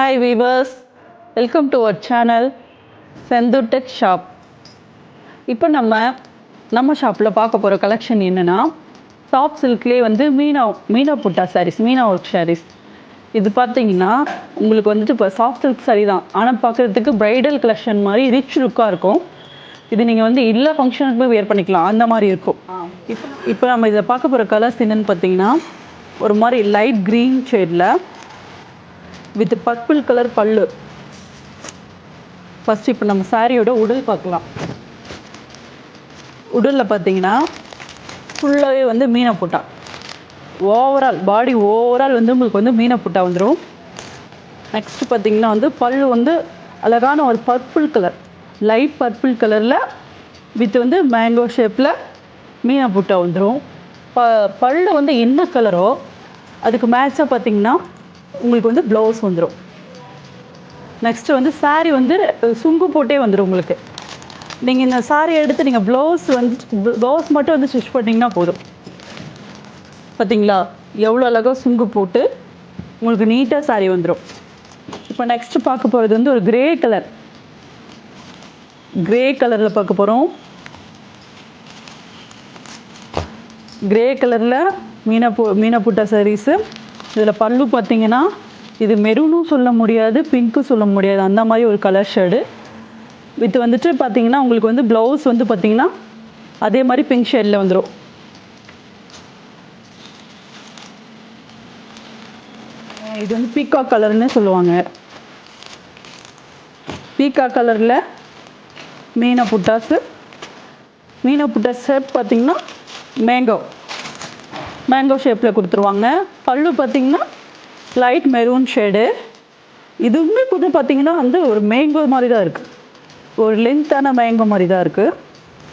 Hi viewers, welcome to our channel Sendur Tech Shop. இப்போ நம்ம ஷாப்பில் பார்க்க போகிற கலெக்ஷன் என்னென்னா சாஃப்ட் சில்க்லேயே வந்து மீனா புட்டா சாரீஸ், மீனா ஒர்க் சாரீஸ். இது பார்த்தீங்கன்னா உங்களுக்கு வந்துட்டு இப்போ சாஃப்ட் சில்க் சாரீ தான், ஆனால் பார்க்குறதுக்கு ப்ரைடல் கலெக்ஷன் மாதிரி ரிச் லுக்காக இருக்கும். இது நீங்கள் வந்து எல்லா ஃபங்க்ஷனுக்குமே வேர் பண்ணிக்கலாம், அந்த மாதிரி இருக்கும். இப்போ நம்ம இதை பார்க்க போகிற கலர்ஸ் என்னென்னு பார்த்தீங்கன்னா ஒரு மாதிரி லைட் க்ரீன் ஷேடில் வித் பர்பிள் கலர் பல்லு. ஃபஸ்ட் இப்போ நம்ம சாரியோட உடல் பார்க்கலாம். உடலில் பார்த்தீங்கன்னா ஃபுல்லாகவே வந்து மீனா புட்டா, பாடி ஓவரால் வந்து உங்களுக்கு வந்து மீனா புட்டா வந்துடும். நெக்ஸ்ட் பார்த்தீங்கன்னா வந்து பல்லு வந்து அழகான ஒரு பர்பிள் கலர், லைட் பர்பிள் கலரில் வித் வந்து மேங்கோ ஷேப்பில் மீனா புட்டா வந்துடும். பல்லு வந்து என்ன கலரோ அதுக்கு மேட்சாக பார்த்தீங்கன்னா உங்களுக்கு வந்து ப்ளவுஸ் வந்துடும். நெக்ஸ்ட்டு வந்து சாரீ வந்து சுங்கு போட்டே வந்துடும் உங்களுக்கு. நீங்கள் இந்த சாரீ எடுத்து நீங்கள் ப்ளவுஸ் மட்டும் வந்து ஸ்டிச் பண்ணிங்கன்னா போதும். பார்த்தீங்களா எவ்வளோ அழகாக சுங்கு போட்டு உங்களுக்கு நீட்டாக சாரீ வந்துடும். இப்போ நெக்ஸ்ட்டு பார்க்க போகிறது வந்து ஒரு கிரே கலரில் பார்க்க போகிறோம். கிரே கலரில் மீனா புட்டா சாரீஸு. இதில் பல்லு பார்த்தீங்கன்னா இது மெரூனும் சொல்ல முடியாது, பிங்க்கும் சொல்ல முடியாது, அந்த மாதிரி ஒரு கலர் ஷேடு. வித் வந்துட்டு பார்த்தீங்கன்னா உங்களுக்கு வந்து ப்ளவுஸ் வந்து பார்த்தீங்கன்னா அதே மாதிரி பிங்க் ஷேடில் வந்துடும். இது வந்து பீகாக் கலர்னு சொல்லுவாங்க. பீகாக் கலரில் மீனா புட்டாஸ் ஷேப் பார்த்தீங்கன்னா மேங்கோ ஷேப்பில் கொடுத்துருவாங்க. பல்லு பார்த்தீங்கன்னா லைட் மெரூன் ஷேடு. இதுவுமே கூட பார்த்தீங்கன்னா வந்து ஒரு மேங்கோ மாதிரி தான் இருக்குது, ஒரு லென்த்தான மேங்கோ மாதிரி தான் இருக்குது.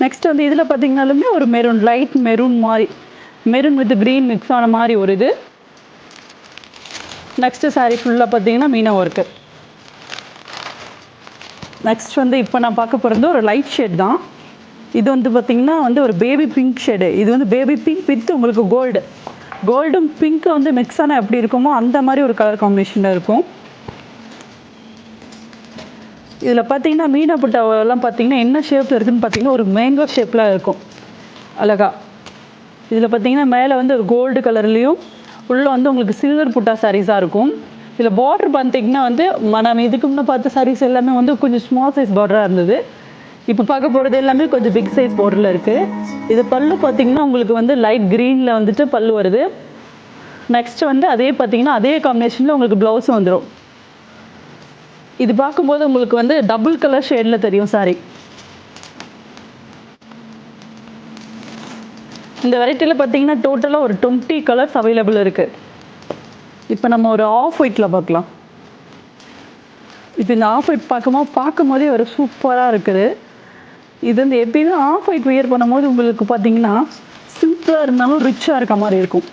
நெக்ஸ்ட் வந்து இதில் பார்த்தீங்கன்னாலுமே ஒரு light maroon with green mix ஆன மாதிரி ஒரு இது. நெக்ஸ்ட்டு சாரீ ஃபுல்லாக பார்த்தீங்கன்னா மீனா ஒர்க்கு. நெக்ஸ்ட் வந்து இப்போ நான் பார்க்க போகிறது ஒரு லைட் ஷேட் தான். இது வந்து பார்த்திங்கன்னா வந்து ஒரு பேபி பிங்க் ஷேடு. இது வந்து பேபி பிங்க் வித் உங்களுக்கு கோல்டும் பிங்க்கும் வந்து மிக்ஸ் ஆனால் எப்படி இருக்குமோ அந்த மாதிரி ஒரு கலர் காம்பினேஷனில் இருக்கும். இதில் பார்த்தீங்கன்னா மீனா புட்டாவெல்லாம் பார்த்தீங்கன்னா என்ன ஷேப்பில் இருக்குதுன்னு பார்த்தீங்கன்னா ஒரு மேங்கோ ஷேப்பில் இருக்கும் அழகா. இதில் பார்த்தீங்கன்னா மேலே வந்து ஒரு கோல்டு கலர்லேயும் உள்ளே வந்து உங்களுக்கு சில்வர் புட்டா சாரீஸாக இருக்கும். இதில் பார்டர் பார்த்தீங்கன்னா வந்து நம்ம இதுக்கு முன்னே பார்த்த சாரீஸ் எல்லாமே வந்து கொஞ்சம் ஸ்மால் சைஸ் பார்டராக இருந்தது. இப்போ பார்க்க போகிறது எல்லாமே கொஞ்சம் பிக் சைஸ் பார்டரில் இருக்குது. இது பல்லு பார்த்தீங்கன்னா உங்களுக்கு வந்து லைட் க்ரீனில் வந்துட்டு பல்லு வருது. நெக்ஸ்ட் வந்து அதே பார்த்தீங்கன்னா அதே காம்பினேஷனில் உங்களுக்கு ப்ளவுஸும் வந்துடும். இது பார்க்கும்போது உங்களுக்கு வந்து டபுள் கலர் ஷேடில் தெரியும் சாரி. இந்த வெரைட்டியில் பார்த்தீங்கன்னா டோட்டலாக ஒரு 20 கலர்ஸ் அவைலபிள் இருக்குது. இப்போ நம்ம ஒரு ஆஃப் ஒயிட்டில் பார்க்கலாம். இப்போ இந்த ஆஃப் ஒயிட் பார்க்கும்போதே ஒரு சூப்பராக இருக்குது. இது வந்து எப்பயுமே ஆஃப் ஒயிட் வியர் பண்ணும்போது உங்களுக்கு பார்த்தீங்கன்னா சிம்பிளாக இருந்தாலும் ரிச்சாக இருக்க மாதிரி இருக்கும்.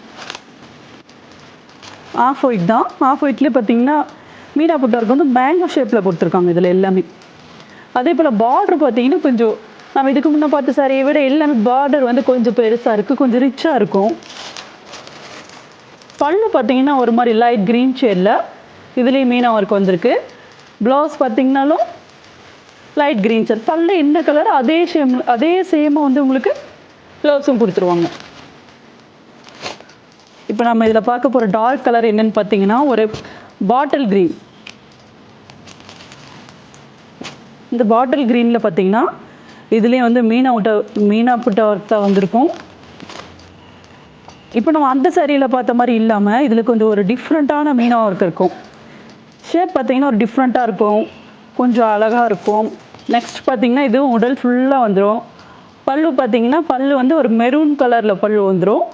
ஆஃப் ஒயிட் தான். ஆஃப் ஒயிட்லேயே பார்த்தீங்கன்னா மீனா புட்டாருக்கு வந்து மேங்கோ ஷேப்பில் கொடுத்துருக்காங்க இதில் எல்லாமே. அதே போல் பார்டர் பார்த்தீங்கன்னா கொஞ்சம் நம்ம இதுக்கு முன்னே பார்த்த சாரியை விட எல்லாமே பார்டர் வந்து கொஞ்சம் பெருசாக இருக்குது, கொஞ்சம் ரிச்சாக இருக்கும். பல்லு பார்த்தீங்கன்னா ஒரு மாதிரி லைட் க்ரீன் ஷேடில் இதுலேயும் மீனா ஒர்க் வந்திருக்கு. ப்ளவுஸ் பார்த்தீங்கன்னாலும் லைட் க்ரீன் ஷேட். பல்லு என்ன கலர் அதே சேமாக வந்து உங்களுக்கு ப்ளவுஸும் கொடுத்துருவாங்க. இப்போ நம்ம இதில் பார்க்க போகிற டார்க் கலர் என்னென்னு பார்த்தீங்கன்னா ஒரு பாட்டில் க்ரீன். இந்த பாட்டில் க்ரீனில் பார்த்தீங்கன்னா இதுலேயும் வந்து மீனா புட்டா ஒர்க் தான் வந்திருக்கும். இப்போ நம்ம அந்த சாரியில் பார்த்த மாதிரி இல்லாமல் இதில் கொஞ்சம் ஒரு டிஃப்ரெண்ட்டான மீனா ஒர்க் இருக்கும். ஷேப் பார்த்தீங்கன்னா ஒரு டிஃப்ரெண்ட்டாக இருக்கும், கொஞ்சம் அழகாக இருக்கும். நெக்ஸ்ட் பார்த்தீங்கன்னா இதுவும் உடல் ஃபுல்லாக வந்துடும். பல்லு பார்த்தீங்கன்னா பல்லு வந்து ஒரு மெரூன் கலரில் பல்லு வந்துடும்.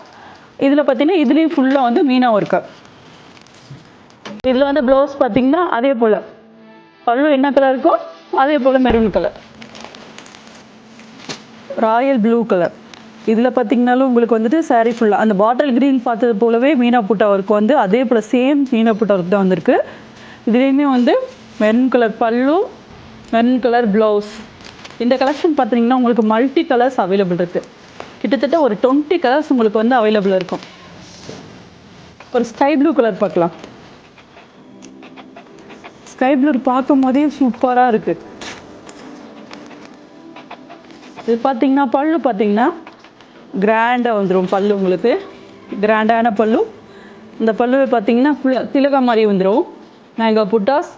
இதில் பார்த்தீங்கன்னா இதுலேயும் ஃபுல்லாக வந்து மீனா ஒர்க்கு. இதில் வந்து ப்ளவுஸ் பார்த்தீங்கன்னா அதே போல் பல்லு என்ன கலர் இருக்கோ அதே போல் maroon colour, royal blue colour. இதில் பார்த்தீங்கன்னாலும் உங்களுக்கு வந்துட்டு சாரீ ஃபுல்லாக அந்த பாட்டில் க்ரீன் பார்த்தது போலவே மீனா புட்டா ஒர்க் வந்து அதே போல் சேம் மீனா புட்டா ஒர்க் தான் வந்திருக்கு. இதுலேயுமே வந்து மெரூன் கலர் பல்லு, மெரூன் கலர் ப்ளவுஸ். இந்த கலெக்ஷன் பார்த்தீங்கன்னா உங்களுக்கு மல்டி கலர்ஸ் அவைலபிள் இருக்குது. கிட்டத்தட்ட ஒரு 20 கலர்ஸ் உங்களுக்கு வந்து அவைலபிள் இருக்கும். ஒரு ஸ்கை ப்ளூ கலர் பார்க்கலாம். ஸ்கை ப்ளூ பார்க்கும் போதே சூப்பராக இருக்குது. இது பார்த்தீங்கன்னா பல்லு பார்த்தீங்கன்னா கிராண்டாக வந்துடும். பல்லு உங்களுக்கு கிராண்டான பல்லு. இந்த பல்லுவை பார்த்தீங்கன்னா ஃபுல்லாக திலகா மாதிரி வந்துடும். மேங்கோ புட்டாஸ்.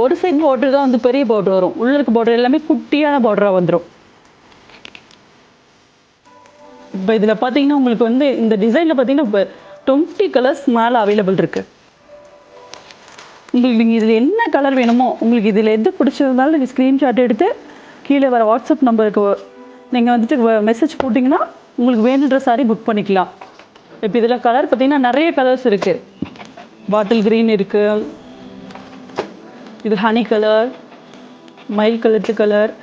ஒரு சைடு பார்டர் தான் வந்து பெரிய பார்டர் வரும். உள்ள இருக்க பார்டர் எல்லாமே குட்டியான பார்டராக வந்துடும். இப்போ இதில் பார்த்தீங்கன்னா உங்களுக்கு வந்து இந்த டிசைனில் பார்த்தீங்கன்னா இப்போ 20 கலர்ஸ் மேலே அவைலபிள் இருக்குது. உங்களுக்கு நீங்கள் இதில் என்ன கலர் வேணுமோ, உங்களுக்கு இதில் எது பிடிச்சிருந்தாலும் நீங்கள் ஸ்க்ரீன்ஷாட் எடுத்து கீழே வர வாட்ஸ்அப் நம்பருக்கு நீங்கள் வந்துட்டு மெசேஜ் போட்டிங்கன்னா உங்களுக்கு வேணுன்ற சாரி புக் பண்ணிக்கலாம். இப்போ இதில் கலர் பார்த்தீங்கன்னா நிறைய கலர்ஸ் இருக்குது. பாட்டில் க்ரீன் இருக்குது, இது ஹனி கலர், மயில் கலர்,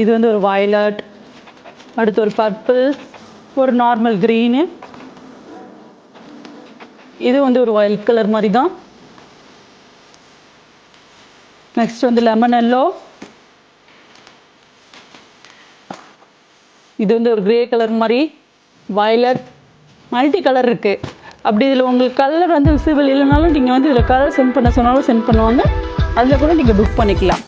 இது வந்து ஒரு வயலட், அடுத்து ஒரு பர்பிள், ஒரு நார்மல் க்ரீனு, இது வந்து ஒரு வயலட் கலர் மாதிரி தான். நெக்ஸ்ட் வந்து லெமன் எல்லோ, இது வந்து ஒரு கிரே கலர் மாதிரி, வயலட், மல்டி கலர் இருக்குது. அப்படி இதில் உங்களுக்கு கலர் வந்து விசிபிள் இல்லைனாலும் நீங்கள் வந்து இதில் கலர் சென்ட் பண்ண சொன்னாலும் சென்ட் பண்ணுவாங்க. அதில் கூட நீங்கள் புக் பண்ணிக்கலாம்.